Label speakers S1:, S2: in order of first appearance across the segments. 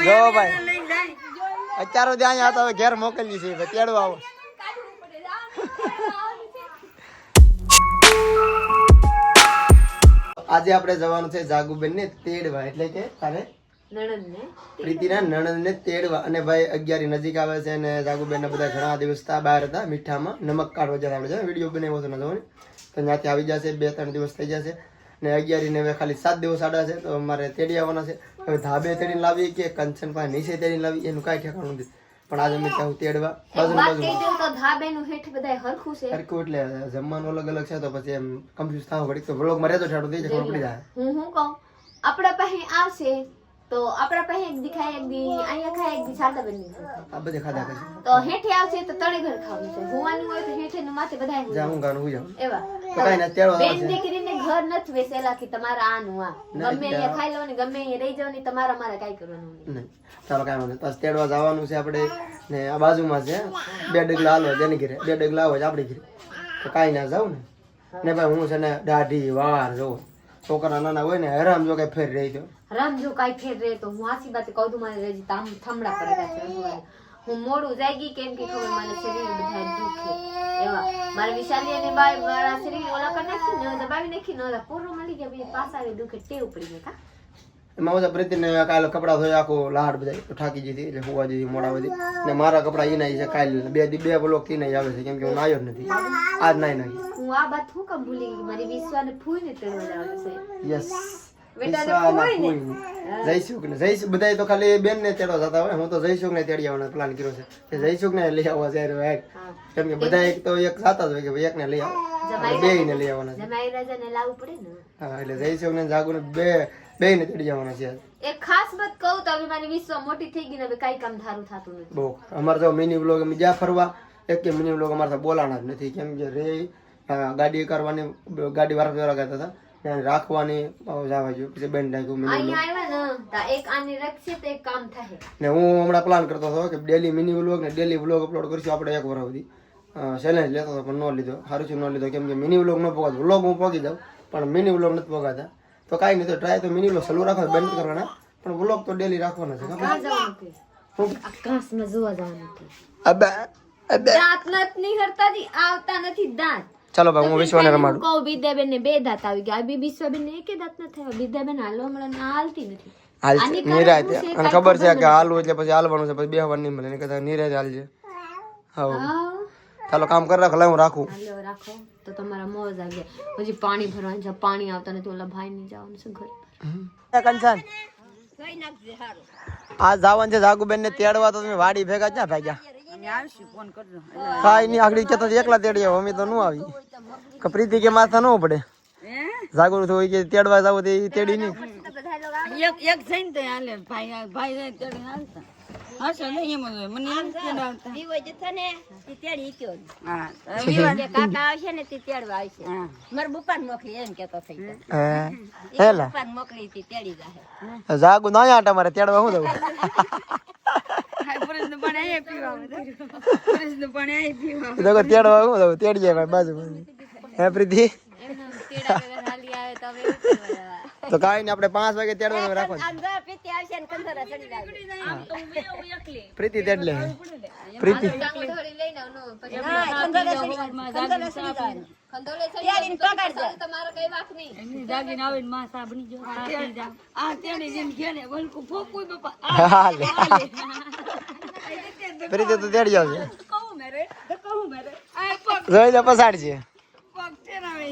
S1: જો ભાઈ અત્યારે ત્યાં હતા હવે ઘેર મોકલી છે તેડવા આવો. આજે આપણે જવાનું છે જાગુબેન ને તેડવા એટલે કે તારે પ્રીતિના નણંદ ને તેડવા. અને ભાઈ 11 નજીક આવે છે અને જાગુબેન ને બધા ઘણા દિવસ બહાર હતા મીઠામાં નમક કાઢવા જતા આપણે વિડીયો બનાવ્યો હતો ને જોવાની તો ત્યાંથી આવી જશે 2-3 દિવસ થઈ જશે ને 11 ને હવે ખાલી 7 દિવસ આડા છે તો અમારે તેડી આવવાના છે. હવે ધાબે તેડીને લાવીએ કે કંચન પાસે નીચે તેડીને લાવીએ એનું કાંઈ ઠેકાણું નથી પણ આજે અમે ત્યાં તેડવા બાજુ હરખું એટલે જમવાનું અલગ અલગ છે તો પછી એમ કન્ફ્યુઝ થાવ ઘડીક તો વ્લોગ માં રહેતો ઠાડો થઈ જાય ખબર પડી જાય.
S2: હું કહું આપડા પાસે આવશે તો આપડા પાસે એક દી ખાય એક દી અહીંયા ખાય એક દી સાદા બની
S1: આ બધે ખાધા કરશે
S2: તો હેઠે આવશે તો તળે ઘર ખાવું છે હુવાનું હોય તો હેઠે ને માથે બધાય હોય
S1: જાઉં ગાનું હું જાઉં
S2: એવા
S1: તો કાઈ ના તેડવા
S2: બેન દીકરીને ઘર નથી વેસેલા કે તમારા આનું આ ગમે અહીંયા ખાઈ લો ને ગમે અહીંયા રહી જાવ ને તમારા મારે કાઈ કરવાનું
S1: નહીં. ચાલો કાઈ વાંધો તો તેડવા જવાનું છે આપણે ને આ બાજુમાં છે 2 ડગલા હાલો જેની ઘરે 2 ડગલા આવો આપણી ઘરે તો કાઈ ના જાવ ને ભાઈ હું છે ને દાઢી વાર જોઉં છોકરા નાના હોય ને હરામ જો કઈ ફેર રહી ગયો
S2: રામ જો કાઈ ફેર રહે તો હું આસી બાતે કહું મારે રેજી તામ થમડા પડ્યા છે હું મોડું જાગી કેમ કે ખબર મને શરીર બધા દુખે એવા મારે વિશાલી અને બાઈ મારા શરીર ઓલા કરી નાખી ને દબાવી નાખી ને ઓલા પૂરો મળી ગયા પછી પાછા દુખે ટેવ પડી ગઈ કા
S1: એમાં બધા પ્રીતિને કાલે કપડા ધોઈ આખો લાડ બધા ઠાકી જતી એટલે હોવા જતી મોડા બધી ને મારા કપડા ઈ નાઈ છે કાલે બે બ્લોક થી નાઈ આવે છે કેમ કે હું નાયો જ નથી આજ નાઈ નાખી
S2: હું આ વાત હું કેમ ભૂલી ગઈ મારી વિશ્વાને ફૂઈને તેડવા જવાનું છે
S1: યસ જયસુખ બધા તો ખાલી બેન ને તેડવા જતા હોય હું તો જયસુખ ને તેડી આવવાનો પ્લાન કર્યો છે કે જયસુખ ને લઈ આવવા જાય કેમ કે બધા એક તો એક સાતા જ હોય કે એક ને લઈ આવો બે ને લઈ આવવાના
S2: જમાઈ રાજા ને લાવવું પડે ને
S1: હા એટલે જયસુખ ને જાગુ ને બે ને તેડી જવાના છે.
S2: એક ખાસ વાત કહું તો હવે મારી વિશ્વ મોટી થઈ ગઈ ને હવે કઈ કામ ધારું થતું નથી
S1: બહુ અમારે તો મિની બ્લોગ અમે જ્યાં ફરવા એક કે મિની બ્લોગ અમારે બોલાણા જ નથી કેમ કે રે ગાડી કરવાની ગાડી વાળા કરતા હતા રાખવાની જવા જોઈએ પછી બેન નાખ્યું
S2: અહીંયા આવ્યા ને તો એક આની રખશે તો એક કામ થાય
S1: ને હું હમણાં પ્લાન કરતો હતો કે ડેલી મિની વ્લોગ ને ડેલી વ્લોગ અપલોડ કરીશું આપણે 1 વર્ષ સુધી ચેલેન્જ લેતો હતો પણ ન લીધો સારું છે ન લીધો કેમ કે મિની વ્લોગ ન પોગાતો વ્લોગ હું પોગી જાઉં પણ મિની વ્લોગ નથી પોગાતા તો કાંઈ નહીં તો ટ્રાય તો મિની વ્લોગ ચાલુ રાખો બંધ કરવાના પણ વ્લોગ તો ડેલી રાખવાના છે
S2: આકાશમાં જોવા જવાનું છે
S1: અબે
S2: દાંત નથી હરતા જી આવતા નથી દાંત
S1: ચાલો ભાઈ હું વિશ્વાને રમાડું
S2: કહું વિદ્યાબેન ને 2 દાંત આવી ગયા બી વિશ્વાબેન ને એકે દાંત ન થયો વિદ્યાબેન હાલો હમણાં હાલતી નથી
S1: નિરાતે અને ખબર છે કે હાલવું એટલે પછી હાલવાનું છે પછી બેહવાનું નહીં મળે ને કદાચ નિરાતે હાલજે હા ચાલો કામ કરી રાખો હું રાખું
S2: હાલો રાખો તો તમારા મોજ આવી જાય પછી પાણી ભરવાનું છે પાણી આવતા નથી ઓલા ભાઈ ની જવાનું છે ઘર
S1: કંચન આ જવાનું છે જાગુબેન ને તેડવા તો તમે વાડી ભેગા ક્યાં ભાગ્યા કાઈ નહીં આગળ કેતો એકલા તેડી આવો અમે તો ન આવી કે પ્રીતિ કે માથા ન પડે જાગુર તો કે તેડવા જાવ તે તેડી નહીં
S3: એક જઈને તો હાલે ભાઈ તેડી હાલતા હાસો નહીં એમ મને એમ તેડાવતા
S2: દીવો જતો ને તી તેડી કયો
S3: હા
S2: કે કાકા આવશે ને તી તેડવા આવશે માર બુપાન મોકલી એમ કેતો થઈ
S1: હે હેલા
S2: બુપાન મોકલી તી તેડી જાહે
S1: જાગુ ના આટા મારે તેડવા હું દઉં
S3: પ્રશ્ન પણ આય પીવા પ્રશ્ન પણ આય પીવા
S1: તો તેડવા હું દઉં તેડી જાય ભાઈ બાજુ હે પ્રીતિ
S2: એનો તેડા વગર હાલી આવે તો હવે
S1: તો કાઈ નહીં આપણે 5 વાગે તેડવાનું રાખવાનું
S2: અંદર પ્રીતિ આવશે ને કંધરા ચડી જાય આમ તો હું એકલી
S1: પ્રીતિ તેડ લે પ્રીતિ
S2: થોડી લઈને આવનો પછી
S3: કંદોલે ચડી જાય
S2: ખંડોલે ચડી પકડ દે તમારો કઈ વાક નહીં
S3: એની જાગીને આવીને માં સાબણી જો સાબી જા આ તેડી જેને ઘેને વલકુ ફોકુય બાપા
S1: હાલે પ્રીતિ તો તેડી આવશે
S3: કહું મેરે આ પગ
S1: જોઈ લે પસાડજે
S3: પગ તેરાવે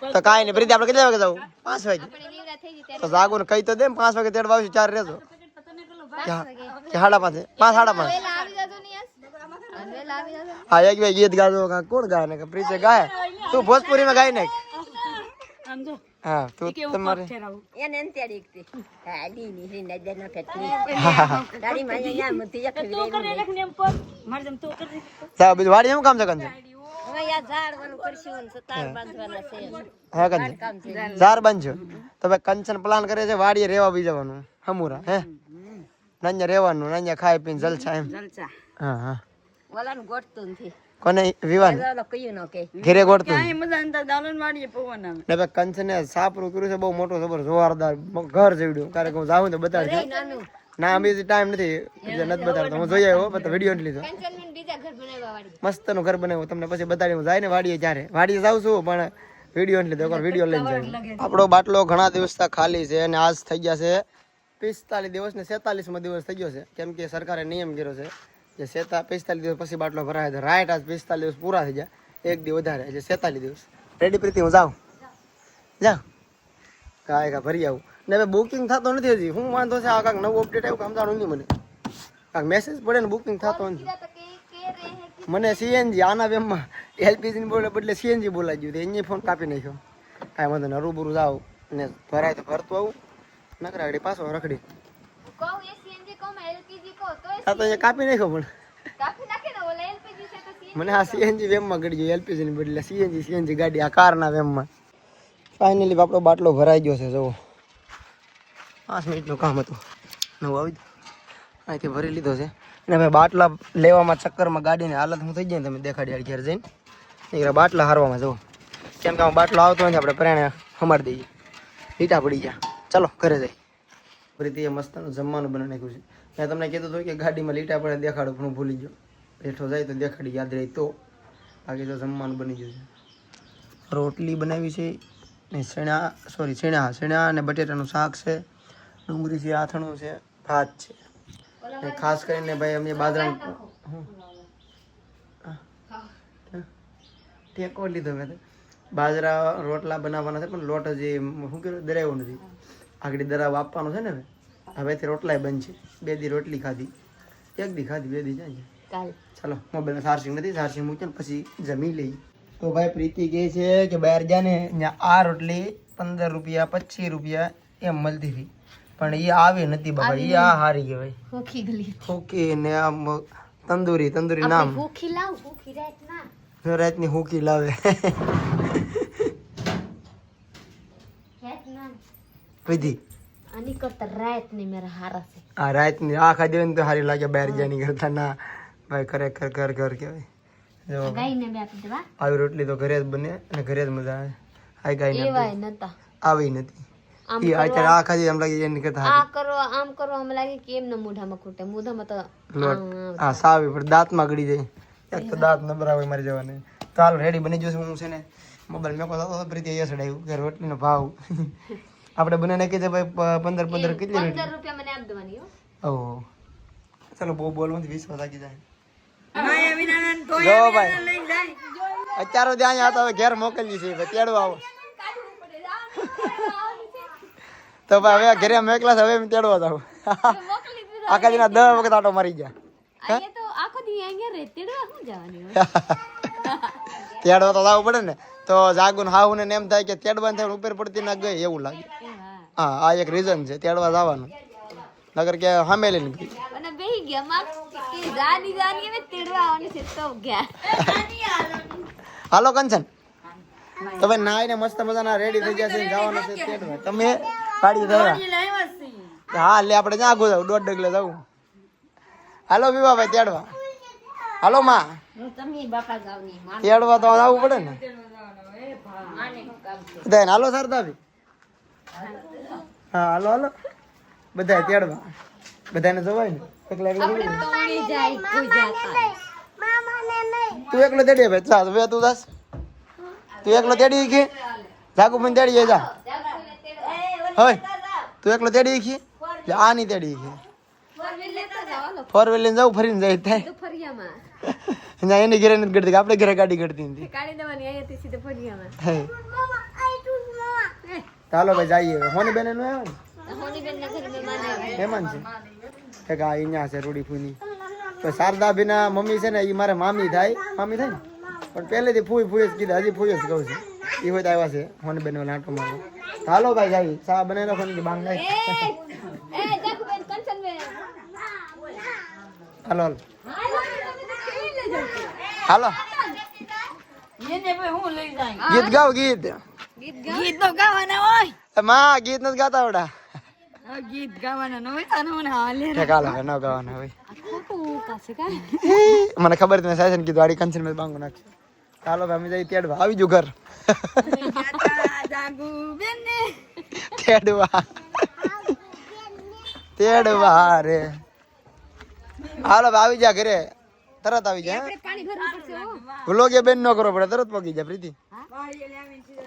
S1: તો કાઈ નહીં પ્રીતિ આપણે કેટલા વાગે જાવ 5 વાગે
S2: આપણે નીવડા થઈ જઈ
S1: તો જાગુ ને કઈ તો દે 5 વાગે તેડવા આવશું 4 રહેજો કે 5:30 5:30
S2: વેલા આવી જાજો ને યાર વેલા આવી જાજો
S1: હા એક વે ગીત ગાજો કોણ ગાય ને કે પ્રીતિ ગાય તું ભોજપુરી માં ગાય ને
S3: આમ જો
S1: હા તું તમારે
S2: એને તેડી એકતી હા દીની રી નજર ન ફેટની દાડી માં અહીંયા મતી એક
S3: તો કરે લખને એમ પર માર જમ તો કરે
S1: જા બીજું વાડી એમ કામ છે કંજે
S2: હવે યા ઝાડવાનું કરશું ને તાર બાંધવાના છે
S1: હા કંજે ઝાડ બાંધજો તો ભાઈ કંચન પ્લાન કરે છે વાડીએ રેવા બી જવાનું હમુરા હે નંજા રેવાનું નંજા ખાઈ પીને જલસા એમ
S3: જલસા
S1: હા હા
S2: ઓલાનું ગોઠતું નથી
S1: કોને વિવાન
S3: ચાલો કયું ન કે
S1: ઘેરે ગોળતું
S3: ક્યાંય મજા નતા દાલન વાડીએ પવન આવે
S1: ને ભાઈ કંચને સાપરું કર્યું છે બહુ મોટો જબર જોરદાર ઘર જેવડું કારણ કે હું જાઉં તો બતાડજો ના અમે ટાઈમ નથી એટલે નથી બતાડતો હું જોઈ આવ્યો પણ વિડીયો નથી લીધો
S2: કંચનબેન બીજા ઘર બનાવવા વાળી
S1: મસ્ત નું ઘર બનાવ્યું તમને પછી બતાડી હું જાય ને વાડીએ ત્યારે વાડીએ જાઉં છું પણ વિડીયો નથી લીધો એકવાર વિડીયો લઈને જાય આપણો બાટલો ઘણા દિવસથી ખાલી છે અને આજ થઈ ગયા છે 45 દિવસ ને 47મો દિવસ થઈ ગયો છે કેમ કે સરકારે નિયમ કર્યો છે કે 45 દિવસ પછી બાટલો ભરાય છે રાઈટ આજ 45 દિવસ પૂરા થઈ ગયા એક દિવસ વધારે એટલે 47 દિવસ રેડી પ્રીતિ હું જાઉં કા ભરી આવું ને હવે બુકિંગ થતો નથી હજી હું વાંધો છે આ કાંક નવું અપડેટ આવ્યું સમજાણું નહીં મને કાંક મેસેજ પડે ને બુકિંગ થતો નથી મને સીએનજી આના વેમમાં એલપીજી ની બોલે બદલે સીએનજી બોલાઈ ગયું એની ફોન કાપી નાખ્યો કાંઈ વાંધો ને હરું જાવ ને ભરાય તો ભરતું આવું નકરા આગળ પાછો રખડી હા તો અહીંયા કાપી નાખ્યો પણ મને આ સીએનજી વેમમાં ગળી ગયો એલપીજી ની બદલે સીએનજી ગાડી આ કારના વેમમાં ફાઇનલી આપણો બાટલો ભરાઈ ગયો છે જુઓ 5 મિનિટનું કામ હતું નવું આવી અહીંથી ભરી લીધો છે અને ભાઈ બાટલા લેવામાં ચક્કરમાં ગાડીની હાલત હું થઈ જાય ને તમે દેખાડી ઘેર જઈને એ બાટલા હારવામાં જવું કેમ કે બાટલો આવતો નથી આપણે પ્રેણે હમાડી દઈએ લીટા પડી ગયા ચલો ઘરે જઈ પ્રીતિએ મસ્તનું જમવાનું બનાવી નાખ્યું છે મેં તમને કીધું હતું કે ગાડીમાં લીટા પડે દેખાડું પણ હું ભૂલી ગયો બેઠો જાય તો દેખાડી યાદ રહી તો બાકી તો જમવાનું બની ગયું છે રોટલી બનાવી છે ને શેણા અને બટેટાનું શાક છે ડુંગળી છે આથણું છે ભાત છે ને ખાસ કરીને ભાઈ અમે બાજરાનું ટેકો લીધો મેં બાજરા રોટલા બનાવવાના છે પણ લોટ હજી શું કર્યું દરાવ્યો નથી આગળ દરાવ આપવાનો છે ને હવેથી રોટલાય બનશે 2 દી રોટલી ખાધી 1 દી ખાધી 2 દી જાય ચાલો મોબાઈલમાં ચાર્જિંગ નથી ચાર્જિંગ મૂકીને પછી જમી લઈ તો ભાઈ પ્રીતિ કહે છે કે બહાર જા ને આ રોટલી 15 રૂપિયા 25 રૂપિયા એમ મળતી હતી પણ એ આવી નથી બાબા એ આ હારી કહેવાય
S2: હોખી ગલી
S1: હોકી ને આમ તંદૂરી નામ
S2: હોખી લાવ હોખી રાત ના
S1: રાતની હોકી લાવે વિધિ
S2: આની કરતા રાત ની મેરા હારા છે
S1: આ રાતની આ ખાધી હોય ને તો હારી લાગે બહાર જાની કરતા ના ભાઈ ખરેખર ઘર કહેવાય જો
S2: ગાઈને બે આપી દેવા
S1: આવી રોટલી તો ઘરે જ બને અને ઘરે જ મજા આવે આ ગાય
S2: એવાય નતા
S1: આવી નથી ઈ અત્યારે આ ખાધી એમ લાગે એની કરતા
S2: આ કરો આમ કરો આમ લાગે કે એમ ન મોઢામાં ખૂટે મોઢામાં તો
S1: લોટ આ સાવી પણ દાંતમાં ગળી જાય એક તો દાંત નબરા હોય મારી જવાને તો હાલ રેડી બની જશે હું છે ને મોબાઈલ મેકો તો પ્રીતિ અહીંયા ચડાવ્યું કે રોટલીનો ભાવ આપણે બને નાખી છે ભાઈ 15 કેટલી રોટલી
S2: 15 રૂપિયા મને આપ દેવાની હો
S1: ઓહો ચાલો બહુ બોલવાથી વિશ્વાસ લાગી જાય
S3: માયા વિનાના તો
S1: જો ભાઈ
S3: લઈ જાય
S1: અત્યારે ત્યાં આવ્યા તો હવે ઘેર મોકલવી છે તેડવા આવો તો ભાઈ હવે ઘરે મેકલા છે હવે એમ તેડવા જાવ આખા દિના 10 વખત આટો મારી ગયા
S2: અહીંયા તો આખો દી અહીંયા રહે તેડવા હું જવાની હોય
S1: તેડવા તો જવું પડે ને તો જાગુન હાવ ને એમ થાય કે તેડવા થાય ઉપર પડતી ના ગઈ એવું લાગે હા આ એક રીઝન છે તેડવા જવાનું નગર કે સામે લઈને ગઈ
S2: અને બેહી ગયા માં કે જાની હવે તેડવા આવવાની છે તો ગયા
S1: હાલો કંચન તો ભાઈ નાઈને મસ્ત મજાના રેડી થઈ ગયા છે જવાનું છે તેડવા તમે ગાડી ધરા હા લે આપણે ત્યાં આગળ જાવ 1.5 ડગલે જવું હાલો વિવા ભાઈ તેડવા હાલો માં
S2: તમે બાપા ગાવની માં
S1: તેડવા તો આવવું પડે ને બધા હાલો સરદા ભી હા હાલો બધા તેડવા બધાને જવાય ને એકલા
S2: તોણી જાય કોઈ જાતા
S1: તું એકલો તેડી ભાઈ ચાલ હવે તું દાસ તું એકલો તેડી કે જાગુ મને તેડી જા હોય તું એકલો તેડી કે આ નહીં તેડી કે ફોર વ્હીલ લઈને જાવ ફરીને જાય થાય
S2: તો ફરિયામાં
S1: અહીંયા એની ઘરે નથી ગડતી આપણે ઘરે ગાડી ગડતી હતી
S2: કાઢી દેવાની અહીંયાથી સીધે ફરિયામાં
S1: ચાલો ભાઈ જઈએ હોની બેન નું આવે ને
S2: હોની બેન ના ઘરે મહેમાન આવે
S1: મહેમાન છે એક આ અહીંયા છે રૂડી ફૂની તો શારદા ભીના મમ્મી છે ને એ મારે મામી થાય ને પણ પહેલેથી ફૂઈ જ કીધા હજી ફૂઈ જ કહું છું એ હોય તો આવ્યા છે હોની બેન લાંટો મારો હાલો ભાઈ જાય સા બનાવી નાખો ને બાંગ નાખ
S2: એ જાકુ બેન કંચન બેન
S1: હાલો હાલો
S3: એને ભાઈ હું લઈ જાય
S1: ગીત ગાઓ ગીત
S3: ગીત તો ગાવાના હોય
S1: માં ગીત નથી ગાતા આવડા
S3: આ ગીત ગાવાના ન હોય તારે મને હાલે
S1: ઠેકાલો હે ન ગાવાના હોય
S2: ખોટું કાશે કા
S1: મને ખબર છે સાયસન કીધું આડી કંચન મે બાંગો નાખ ચાલો ભાઈ અમે જઈ તેડવા આવી જો ઘર
S3: જાગુ બેન ને
S1: તેડવા રે હાલો ભાઈ આવી જા ઘરે તરત આવી જા
S2: પાણી ભરવું પડશે હો
S1: વ્લોગ એ બેન નો કરો પડે તરત પગી જા પ્રીતિ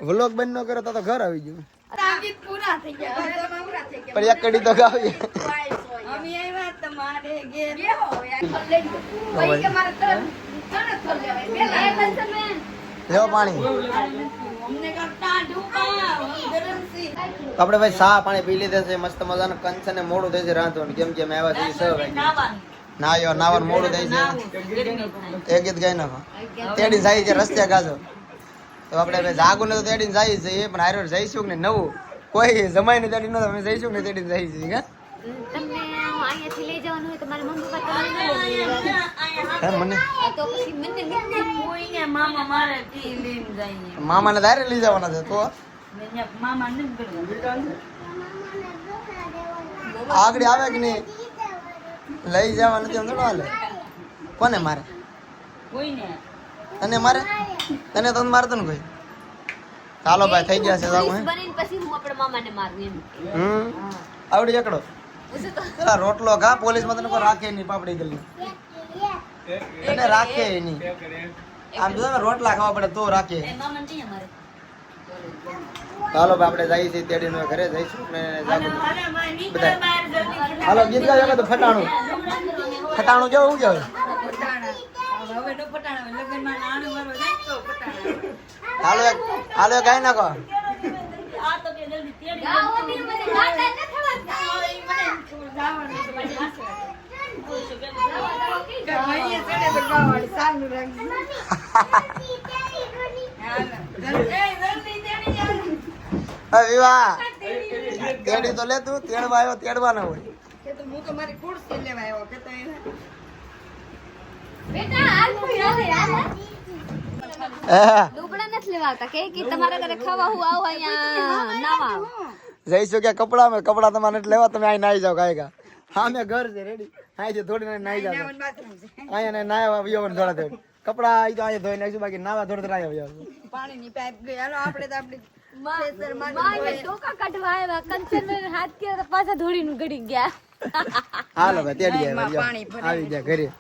S1: વ્લોગ બેન નો કરે તો ઘર આવી ગયું
S3: ગીત પૂરા થઈ ગયા પૂરા થઈ ગયા
S1: પણ એક કડી તો ગાવી
S3: અમે આવ્યા તમારે ઘેર
S1: લેવો પાણી
S3: અમને કરતા ડૂબા ગરમ સી
S1: આપણે ભાઈ સા પાણી પી લીધા છે મસ્ત મજાનું કંચન ને મોડું થઈ છે રાંધવાનું કેમ કે અમે આવ્યા છીએ 6 વાગે નાયો નાવાનું મોડું થઈ છે એક ગીત ગાઈ નાખો તેડી જાય છે રસ્તે ગાજો તો આપણે ભાઈ જાગું ને તો તેડીને જાય છે પણ હારે જઈશું ને નવું કોઈ જમાઈ ને તેડી ન અમે જઈશું ને તેડીને જાય છે કે
S2: તમને અહીંયાથી લઈ જવાનું હોય તો મારા મમ્મી પપ્પા તમને
S1: મને
S2: તો પછી મને
S3: કોઈને મામા મારે તી લઈને જાય
S1: મામાને ધારે લઈ જવાના છે તો
S3: મામા ને
S1: આગળ આવે કે નહીં લઈ જવા નથી એમ થોડું હાલે કોને મારે
S3: કોઈને
S1: તને મારે તને તો મારતો ને કોઈ ચાલો ભાઈ થઈ ગયા છે જાગું હે
S2: બનીને પછી હું આપણે મામાને મારું એમ
S1: આવડી એકડો પેલા રોટલો ખા પોલીસ માં તને કોઈ રાખે નહીં પાપડી ગલી તને રાખે નહીં આમ જો રોટલા ખાવા પડે તો રાખે
S3: મામા ને અમારે
S1: ચાલો ભાઈ આપણે જઈએ છીએ તેડીને ઘરે જઈશું ને જાગું
S3: અરે ભાઈ નીકળ
S1: બધા
S3: બહાર જલ્દી
S1: હાલો ગીત ગાયો તો ફટાણું ફટાણું કેવું કેવું
S3: પટાણા હવે તો પટાણા લગન માં નાનું મારો જાય તો પટાણા
S1: હાલો ગાઈ નાખો
S3: આ તો કે જલ્દી તેડી
S2: ગાવો ને મને ગાતા ન થવા
S1: વિવાહ તેડી તો લે તું તેડવા આવ્યો તેડવાના હોય
S2: બેટા હાલ કોઈ આવે હાલ
S1: હે
S2: લુગડા નથી લેવા આવતા કે તમારા ઘરે ખાવા હું આવો અહીંયા નાવા
S1: જઈશું કે કપડા તમારે નથી લેવા તમે અહીં નાઈ જાઓ કાંઈ હા મેં ઘર છે રેડી અહીંથી થોડી નાઈ જાવ અહીંયા ને નાયા આવ્યો ને થોડા થોડી કપડા અહીં તો અહીંયા ધોઈ નાખીશું બાકી નાવા થોડા થોડા આવ્યા
S3: પાણીની પાઇપ ગઈ હાલો આપણે તો આપણી
S2: માય ટોકા કાઢવા આવ્યા કંચન હાથ કે પાછા ધોડીને ગડી ગયા
S1: હાલો ભાઈ તેડી આવ્યા આવી ગયા ઘરે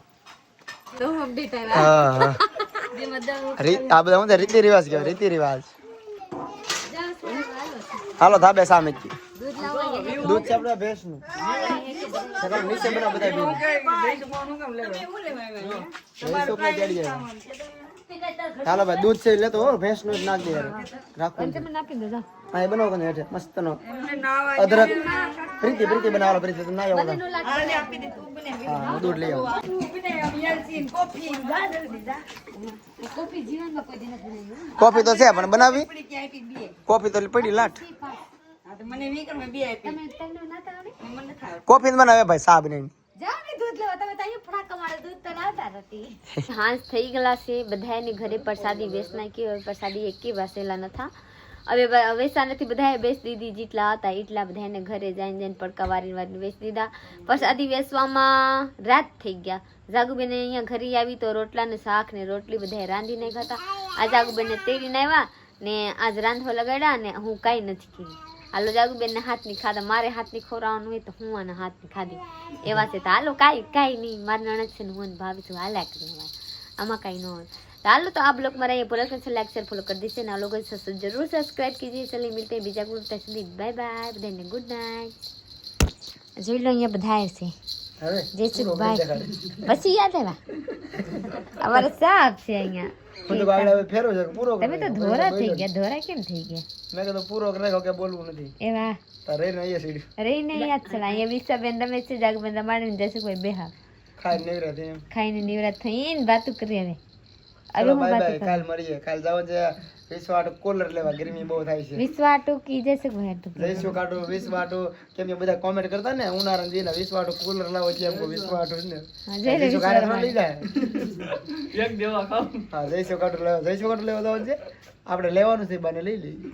S2: તો અપડેટ આવ્યા
S1: હા હા આ બધા હું રીતિ રિવાજ કહેવાય રીતિ રિવાજ હાલો ધાબે સામે જ
S2: દૂધ લાવવા
S1: દૂધ છે આપણા ભેંસનું સગા નીચે બના બધા ભેંસ ને તેડી આવ્યા ચાલો ભાઈ દૂધ છે લેતો હો ભેંસનું જ નાખ દે રાખો
S2: પંચમ નાખી દે જા
S1: હા એ બનાવો ને હેઠે મસ્ત નો અદરક પ્રીતિ બનાવો પ્રીતિ તો ના આવો હા દૂધ લઈ આવો
S2: કોફી જીવનમાં કોઈ દિન નથી
S1: કોફી તો છે પણ બનાવી કોફી તો પડી લાટ
S3: મને વીકમાં બે આપી
S2: તમે તને નાતા આવડે
S3: મને ખાવ
S1: કોફી બનાવે ભાઈ સાબ ને
S2: જાઓ ને દૂધ લેવા તમે તો અહીંયા ફડાકા મારે દૂધ તો લાવતા નથી હાંસ થઈ ગયેલા છે બધાની ઘરે પ્રસાદી વેચ નાખી હવે પ્રસાદી એકી વાસેલા નથા હવે વેચા નથી બધાએ બેચ દીધી જેટલા હતા એટલા બધાને ઘરે જઈને પડકા વારીને વેચ દીધા પ્રસાદી વેચવામાં રાત થઈ ગયા જાગુબેને અહીંયા ઘરે આવી તો રોટલા ને શાક ને રોટલી બધાએ રાંધી નાખ્યા હતા આ જાગુબેનને તેડીને આવ્યા ને આજ રાંધવા લગાડ્યા ને હું કાંઈ નથી કીધું હાલો જાગુબેન ના હાથની ખાધા મારે હાથની ખવડાવવાનું હોય તો હું આના હાથની ખાધી એવા છે તો હાલો કાંઈ નહીં મારી નણદ છે ને હું ભાવી છું હાલ્યા કરી આમાં કાંઈ ન હોય तो हालो तो आप लोग हमारा ये पूरा अच्छा लाइक शेयर फॉलो कर दीजिए ना लोगों से जरूर सब्सक्राइब कीजिए चलिए मिलते हैं बीजा ग्रुप तक સુધી બાય બાય બધાને ગુડ નાઇટ જોઈ લો અહીંયા બધાય છે
S1: હવે
S2: જય શ્રી બાય પછી યાદ આવ્યા અમારે સાપ છે અહીંયા
S1: હું તો આગળ હવે ફેરો છે પૂરો
S2: તમે તો ધોરા થઈ ગયા ધોરા કેમ થઈ ગયા
S1: મેં કીધું પૂરો કરે કે બોલવું નથી
S2: એવા
S1: તારે ને અહીંયા સીડી
S2: રહીને યાદ છે અહીંયા વિસાબેન તમે છે જાગબેન રમાડીને જશે કોઈ બેહા
S1: ખાઈ નહીં રહેતી એમ
S2: ખાઈને નિવરાત થઈને વાતું કરી હવે
S1: ચલો બાય બાય કાલ મળીએ કાલ જાવ છે વિશ્વાટુ કુલર લેવા ગરમી બહુ થાય છે
S2: વિશ્વાટુ કી જશે કોઈ
S1: જઈશું કાઢો વિશ્વાટુ કેમ કે બધા કોમેન્ટ કરતા ને ઉનાળા જીના વિશ્વાટુ કુલર લાવો છે એમ કો વિશ્વાટુ ને જઈશું કાઢો લઈ જાય એક દેવા ખાવ હા જઈશું કાઢો લેવા જાવ છે આપણે લેવાનું છે બાને લઈ લઈએ